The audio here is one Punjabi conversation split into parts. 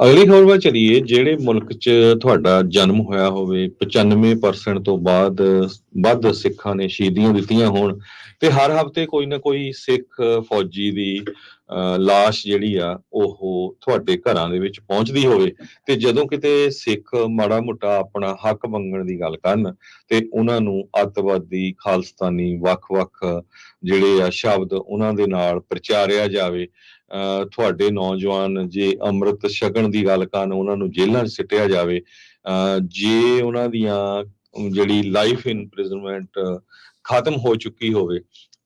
ਅਗਲੀ ਖਬਰ ਵੱਲ ਚਲੀਏ। ਜਿਹੜੇ ਮੁਲਕ 'ਚ ਤੁਹਾਡਾ ਜਨਮ ਹੋਇਆ ਹੋਵੇ, 95% ਤੋਂ ਵੱਧ ਸਿੱਖਾਂ ਨੇ ਸ਼ਹੀਦੀਆਂ ਦਿੱਤੀਆਂ ਹੋਣ ਤੇ ਹਰ ਹਫ਼ਤੇ ਕੋਈ ਨਾ ਕੋਈ ਸਿੱਖ ਫੌਜੀ ਦੀ ਲਾਸ਼ ਜਿਹੜੀ ਆ ਉਹ ਤੁਹਾਡੇ ਘਰਾਂ ਦੇ ਵਿੱਚ ਪਹੁੰਚਦੀ ਹੋਵੇ ਤੇ ਜਦੋਂ ਕਿਤੇ ਸਿੱਖ ਮਾੜਾ ਮੋਟਾ ਆਪਣਾ ਹੱਕ ਮੰਗਣ ਦੀ ਗੱਲ ਕਰਨ ਤੇ ਉਹਨਾਂ ਨੂੰ ਅੱਤਵਾਦੀ, ਖਾਲਿਸਤਾਨੀ, ਵੱਖ-ਵੱਖ ਜਿਹੜੇ ਆ ਸ਼ਬਦ ਉਹਨਾਂ ਦੇ ਨਾਲ ਪ੍ਰਚਾਰਿਆ ਜਾਵੇ। ਤੁਹਾਡੇ ਨੌਜਵਾਨ ਜੇ ਅੰਮ੍ਰਿਤ ਛਕਣ ਦੀ ਗੱਲ ਕਰਨ, ਉਹਨਾਂ ਨੂੰ ਜੇਲ੍ਹਾਂ 'ਚ ਸਿੱਟਿਆ ਜਾਵੇ। ਜੇ ਉਹਨਾਂ ਦੀਆਂ ਜਿਹੜੀ ਲਾਈਫ ਇੰਪ੍ਰਿਜ਼ਨਮੈਂਟ ਖਤਮ ਹੋ ਚੁੱਕੀ ਹੋਵੇ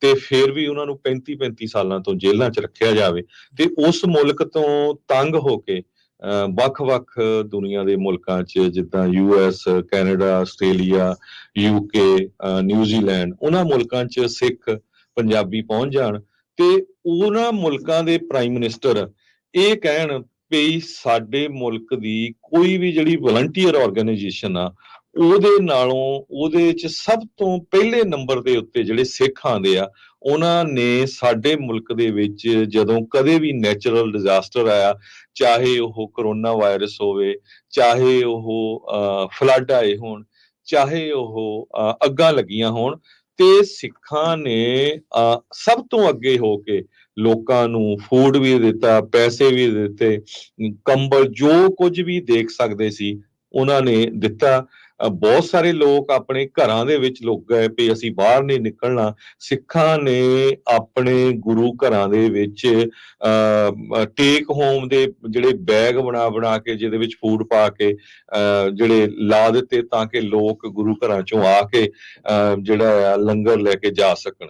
ਤੇ ਫਿਰ ਵੀ ਉਹਨਾਂ ਨੂੰ 35-35 ਸਾਲਾਂ ਤੋਂ ਜੇਲ੍ਹਾਂ 'ਚ ਰੱਖਿਆ ਜਾਵੇ ਤੇ ਉਸ ਮੁਲਕ ਤੋਂ ਤੰਗ ਹੋ ਕੇ ਵੱਖ-ਵੱਖ ਦੁਨੀਆ ਦੇ ਮੁਲਕਾਂ 'ਚ ਜਿੱਦਾਂ US, Canada, Australia, UK, New Zealand, ਉਹਨਾਂ ਮੁਲਕਾਂ 'ਚ ਸਿੱਖ ਪੰਜਾਬੀ ਪਹੁੰਚ ਜਾਣ ਤੇ ਉਹਨਾਂ ਮੁਲਕਾਂ ਦੇ ਪ੍ਰਾਈਮ ਮਿਨਿਸਟਰ ਇਹ ਕਹਿਣ ਵੀ ਸਾਡੇ ਮੁਲਕ ਦੀ ਕੋਈ ਵੀ ਜਿਹੜੀ ਵਲੰਟੀਅਰ ਆਰਗੇਨਾਈਜੇਸ਼ਨ ਆ ਉਹਦੇ 'ਚ ਸਭ ਤੋਂ ਪਹਿਲੇ ਨੰਬਰ ਦੇ ਉੱਤੇ ਜਿਹੜੇ ਸਿੱਖ ਆਉਂਦੇ ਆ। ਉਹਨਾਂ ਨੇ ਸਾਡੇ ਮੁਲਕ ਦੇ ਵਿੱਚ ਜਦੋਂ ਕਦੇ ਵੀ ਨੈਚੁਰਲ ਡਿਜ਼ਾਸਟਰ ਆਇਆ, ਚਾਹੇ ਉਹ ਕਰੋਨਾ ਵਾਇਰਸ ਹੋਵੇ, ਚਾਹੇ ਉਹ ਫਲੱਡ ਆਏ ਹੋਣ, ਚਾਹੇ ਉਹ ਅੱਗਾਂ ਲੱਗੀਆਂ ਹੋਣ, ਤੇ ਸਿੱਖਾਂ ਨੇ ਸਭ ਤੋਂ ਅੱਗੇ ਹੋ ਕੇ ਲੋਕਾਂ ਨੂੰ ਫੂਡ ਵੀ ਦਿੱਤਾ, ਪੈਸੇ ਵੀ ਦਿੱਤੇ, ਕੰਬਲ ਜੋ ਕੁਝ ਵੀ ਦੇਖ ਸਕਦੇ ਸੀ ਉਹਨਾਂ ਨੇ ਦਿੱਤਾ। ਬਹੁਤ ਸਾਰੇ ਲੋਕ ਆਪਣੇ ਘਰਾਂ ਦੇ ਵਿੱਚ ਲੁਕ ਗਏ ਵੀ ਅਸੀਂ ਬਾਹਰ ਨਹੀਂ ਨਿਕਲਣਾ। ਸਿੱਖਾਂ ਨੇ ਆਪਣੇ ਗੁਰੂ ਘਰਾਂ ਦੇ ਵਿੱਚ ਟੇਕ ਹੋਮ ਦੇ ਜਿਹੜੇ ਬੈਗ ਬਣਾ ਕੇ ਜਿਹਦੇ ਵਿੱਚ ਫੂਡ ਪਾ ਕੇ ਜਿਹੜੇ ਲਾ ਦਿੱਤੇ ਤਾਂ ਕਿ ਲੋਕ ਗੁਰੂ ਘਰਾਂ ਚੋਂ ਆ ਕੇ ਜਿਹੜਾ ਆ ਲੰਗਰ ਲੈ ਕੇ ਜਾ ਸਕਣ।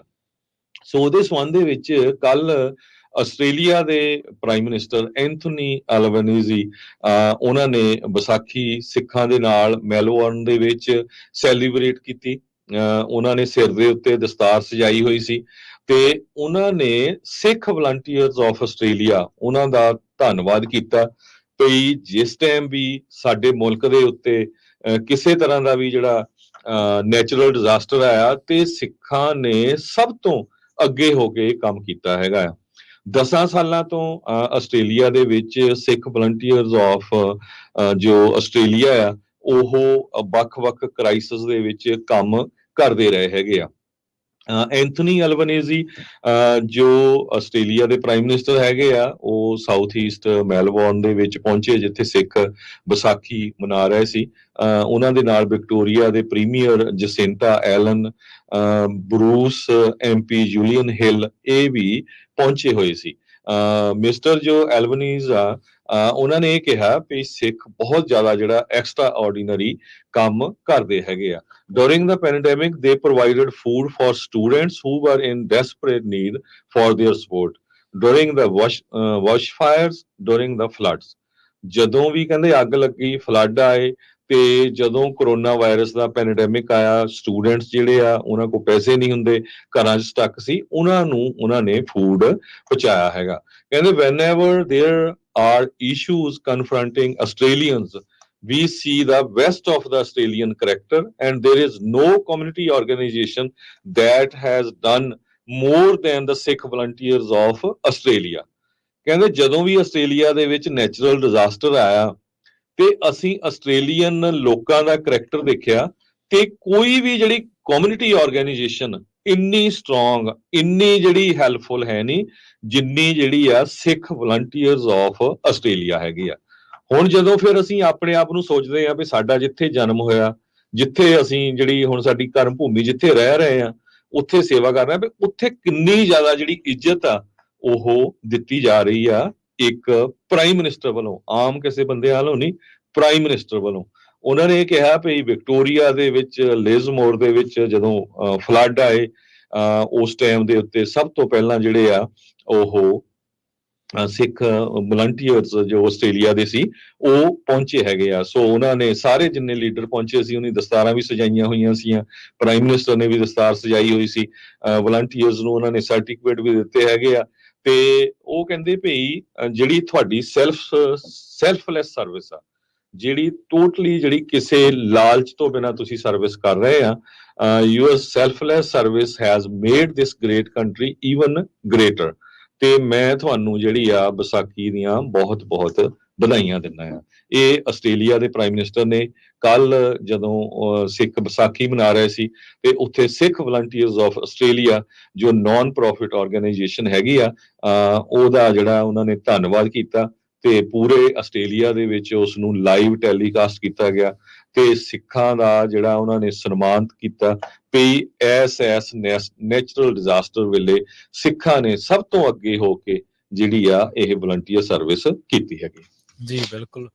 ਸੋ ਉਹਦੇ ਸੰਬੰਧ ਦੇ ਵਿੱਚ ਕੱਲ ਆਸਟ੍ਰੇਲੀਆ ਦੇ ਪ੍ਰਾਈਮ ਮਿਨਿਸਟਰ ਐਂਥਨੀ ਐਲਬਨੀਜ਼ੀ ਉਹਨਾਂ ਨੇ ਵਿਸਾਖੀ ਸਿੱਖਾਂ ਦੇ ਨਾਲ ਮੈਲਬੌਰਨ ਦੇ ਵਿੱਚ ਸੈਲੀਬ੍ਰੇਟ ਕੀਤੀ। ਉਹਨਾਂ ਨੇ ਸਿਰ ਦੇ ਉੱਤੇ ਦਸਤਾਰ ਸਜਾਈ ਹੋਈ ਸੀ ਤੇ ਉਹਨਾਂ ਨੇ ਸਿੱਖ ਵਲੰਟੀਅਰਸ ਆਫ ਆਸਟ੍ਰੇਲੀਆ ਉਹਨਾਂ ਦਾ ਧੰਨਵਾਦ ਕੀਤਾ ਵੀ ਜਿਸ ਟਾਈਮ ਵੀ ਸਾਡੇ ਮੁਲਕ ਦੇ ਉੱਤੇ ਕਿਸੇ ਤਰ੍ਹਾਂ ਦਾ ਵੀ ਜਿਹੜਾ ਨੈਚੁਰਲ ਡਿਜ਼ਾਸਟਰ ਆਇਆ ਤੇ ਸਿੱਖਾਂ ਨੇ ਸਭ ਤੋਂ ਅੱਗੇ ਹੋ ਕੇ ਕੰਮ ਕੀਤਾ ਹੈਗਾ। 10 ਸਾਲਾਂ ਤੋਂ ਆਸਟ੍ਰੇਲੀਆ ਦੇ ਵਿੱਚ ਸਿੱਖ ਵਲੰਟੀਅਰਸ ਆਫ ਜੋ ਆਸਟ੍ਰੇਲੀਆ ਆ ਉਹ ਵੱਖ-ਵੱਖ ਕ੍ਰਾਈਸਿਸ ਦੇ ਵਿੱਚ ਕੰਮ ਕਰਦੇ ਰਹੇ ਹੈਗੇ ਆ। ਐਂਥਨੀ ਐਲਬਨੀਜ਼ੀ ਜੋ ਆਸਟ੍ਰੇਲੀਆ ਦੇ ਪ੍ਰਾਈਮ ਮਿਨਿਸਟਰ ਹੈਗੇ ਆ, ਉਹ ਸਾਊਥ ਈਸਟ ਮੈਲਬੌਰਨ ਦੇ ਵਿੱਚ ਪਹੁੰਚੇ ਜਿੱਥੇ ਸਿੱਖ ਵਿਸਾਖੀ ਮਨਾ ਰਹੇ ਸੀ। ਉਹਨਾਂ ਦੇ ਨਾਲ ਵਿਕਟੋਰੀਆ ਦੇ premier Jacinta Allan, Bruce MP Julian Hill ਇਹ ਵੀ ਪਹੁੰਚੇ ਹੋਏ ਸੀ। ਮਿਸਟਰ ਜੋ ਐਲਬਨੀਜ਼ ਆ ਉਹਨਾਂ ਨੇ ਇਹ ਕਿਹਾ ਵੀ ਸਿੱਖ ਬਹੁਤ ਜ਼ਿਆਦਾ ਜਿਹੜਾ ਐਕਸਟਰਾ ਆਰਡੀਨਰੀ ਕੰਮ ਕਰਦੇ ਹੈਗੇ ਆ। During the pandemic, they provided food for students who were in desperate need for their support. During the bushfires, during the floods. ਜਦੋਂ ਵੀ ਕਹਿੰਦੇ ਅੱਗ ਲੱਗੀ, ਫਲੱਡ ਆਏ ਤੇ ਜਦੋਂ ਕਰੋਨਾ ਵਾਇਰਸ ਦਾ ਪੈਂਡੇਮਿਕ ਆਇਆ, ਸਟੂਡੈਂਟਸ ਜਿਹੜੇ ਆ ਉਹਨਾਂ ਕੋਲ ਪੈਸੇ ਨਹੀਂ ਹੁੰਦੇ, ਘਰਾਂ 'ਚ ਸਟਕ ਸੀ, ਉਹਨਾਂ ਨੂੰ ਉਹਨਾਂ ਨੇ ਫੂਡ ਪਹੁੰਚਾਇਆ ਹੈਗਾ। ਕਹਿੰਦੇ whenever there are issues confronting Australians, we see the best of the Australian character and there is no community organization that has done more than the Sikh volunteers of Australia. ਕਹਿੰਦੇ ਜਦੋਂ ਵੀ ਆਸਟ੍ਰੇਲੀਆ ਦੇ ਵਿੱਚ ਨੈਚੁਰਲ ਡਿਜ਼ਾਸਟਰ ਆਇਆ ਤੇ ਅਸੀਂ ਆਸਟ੍ਰੇਲੀਅਨ ਲੋਕਾਂ ਦਾ ਕਰੈਕਟਰ ਦੇਖਿਆ ਤੇ ਕੋਈ ਵੀ ਜਿਹੜੀ ਕਮਿਊਨਿਟੀ ਆਰਗੇਨਾਈਜੇਸ਼ਨ ਇੰਨੀ ਸਟਰੋਂਗ, ਇੰਨੀ ਜਿਹੜੀ ਹੈਲਪਫੁਲ ਹੈ ਨਹੀਂ ਜਿੰਨੀ ਜਿਹੜੀ ਆ ਸਿੱਖ ਵਲੰਟੀਅਰਸ ਆਫ ਆਸਟ੍ਰੇਲੀਆ ਹੈਗੀ ਆ। ਹੁਣ ਜਦੋਂ ਫਿਰ ਅਸੀਂ ਆਪਣੇ ਆਪ ਨੂੰ ਸੋਚਦੇ ਹਾਂ ਵੀ ਸਾਡਾ ਜਿੱਥੇ ਜਨਮ ਹੋਇਆ, ਜਿੱਥੇ ਅਸੀਂ ਜਿਹੜੀ ਹੁਣ ਸਾਡੀ ਕਰਮ ਭੂਮੀ ਜਿੱਥੇ ਰਹਿ ਰਹੇ ਆ ਉੱਥੇ ਸੇਵਾ ਕਰ ਰਹੇ ਆ, ਵੀ ਉੱਥੇ ਕਿੰਨੀ ਜ਼ਿਆਦਾ ਜਿਹੜੀ ਇੱਜ਼ਤ ਆ ਉਹ ਦਿੱਤੀ ਜਾ ਰਹੀ ਆ ਇੱਕ ਪ੍ਰਾਈਮ ਮਿਨਿਸਟਰ ਵੱਲੋਂ, ਆਮ ਕਿਸੇ ਬੰਦੇ ਵੱਲੋਂ ਨਹੀਂ, ਪ੍ਰਾਈਮ ਮਿਨਿਸਟਰ ਵੱਲੋਂ। ਉਹਨਾਂ ਨੇ ਇਹ ਕਿਹਾ ਵੀ ਵਿਕਟੋਰੀਆ ਦੇ ਵਿੱਚ ਲਿਜ਼ਮੋਰ ਦੇ ਵਿੱਚ ਜਦੋਂ ਫਲੱਡ ਆਏ ਉਸ ਟਾਈਮ ਦੇ ਉੱਤੇ ਸਭ ਤੋਂ ਪਹਿਲਾਂ ਜਿਹੜੇ ਆ ਉਹ ਸਿੱਖ ਵਲੰਟੀਅਰਸ ਜੋ ਆਸਟ੍ਰੇਲੀਆ ਦੇ ਸੀ ਉਹ ਪਹੁੰਚੇ ਹੈਗੇ ਆ। ਸੋ ਉਹਨਾਂ ਨੇ ਸਾਰੇ ਜਿੰਨੇ ਲੀਡਰ ਪਹੁੰਚੇ ਸੀ ਉਹਨੀ ਦਸਤਾਰਾਂ ਵੀ ਸਜਾਈਆਂ ਹੋਈਆਂ ਸੀਆਂ, ਪ੍ਰਾਈਮ ਮਿਨਿਸਟਰ ਨੇ ਵੀ ਦਸਤਾਰ ਸਜਾਈ ਹੋਈ ਸੀ, ਵਲੰਟੀਅਰਸ ਨੂੰ ਉਹਨਾਂ ਨੇ ਸਰਟੀਫਿਕੇਟ ਵੀ ਦਿੱਤੇ ਹੈਗੇ ਆ ਤੇ ਉਹ ਕਹਿੰਦੇ ਭਈ ਜਿਹੜੀ ਤੁਹਾਡੀ ਸੈਲਫਲੈਸ ਸਰਵਿਸ ਆ, ਜਿਹੜੀ ਟੋਟਲੀ ਜਿਹੜੀ ਕਿਸੇ ਲਾਲਚ ਤੋਂ ਬਿਨਾਂ ਤੁਸੀਂ ਸਰਵਿਸ ਕਰ ਰਹੇ ਆ, your selfless service has made this great country even greater. ਤੇ ਮੈਂ ਤੁਹਾਨੂੰ ਜਿਹੜੀ ਆ ਵਿਸਾਖੀ ਦੀਆਂ ਬਹੁਤ-ਬਹੁਤ ਵਧਾਈਆਂ ਦਿੰਦਾ ਹਾਂ। ਇਹ ਆਸਟ੍ਰੇਲੀਆ ਦੇ ਪ੍ਰਾਈਮ ਮਿਨਿਸਟਰ ਨੇ ਕੱਲ ਜਦੋਂ ਸਿੱਖ ਵਿਸਾਖੀ ਮਨਾ ਰਹੇ ਸੀ ਤੇ ਉੱਥੇ ਸਿੱਖ ਵਲੰਟੀਅਰਸ ਆਫ ਆਸਟ੍ਰੇਲੀਆ ਜੋ ਨਾਨ ਪ੍ਰੋਫਿਟ ਆਰਗੇਨਾਈਜੇਸ਼ਨ ਹੈਗੀ ਆ, ਉਹਦਾ ਜਿਹੜਾ ਉਹਨਾਂ ਨੇ ਧੰਨਵਾਦ ਕੀਤਾ ਤੇ ਪੂਰੇ ਆਸਟ੍ਰੇਲੀਆ ਦੇ ਵਿੱਚ ਉਸ ਨੂੰ ਲਾਈਵ ਟੈਲੀਕਾਸਟ ਕੀਤਾ ਗਿਆ ਤੇ ਸਿੱਖਾਂ ਦਾ ਜਿਹੜਾ ਉਹਨਾਂ ਨੇ ਸਨਮਾਨ ਕੀਤਾ ਵੀ ਐਸ ਨੈਚੁਰਲ ਡਿਜ਼ਾਸਟਰ ਵੇਲੇ ਸਿੱਖਾਂ ਨੇ ਸਭ ਤੋਂ ਅੱਗੇ ਹੋ ਕੇ ਜਿਹੜੀ ਆ ਇਹ ਵਲੰਟੀਅਰ ਸਰਵਿਸ ਕੀਤੀ ਹੈਗੀ। ਜੀ ਬਿਲਕੁਲ।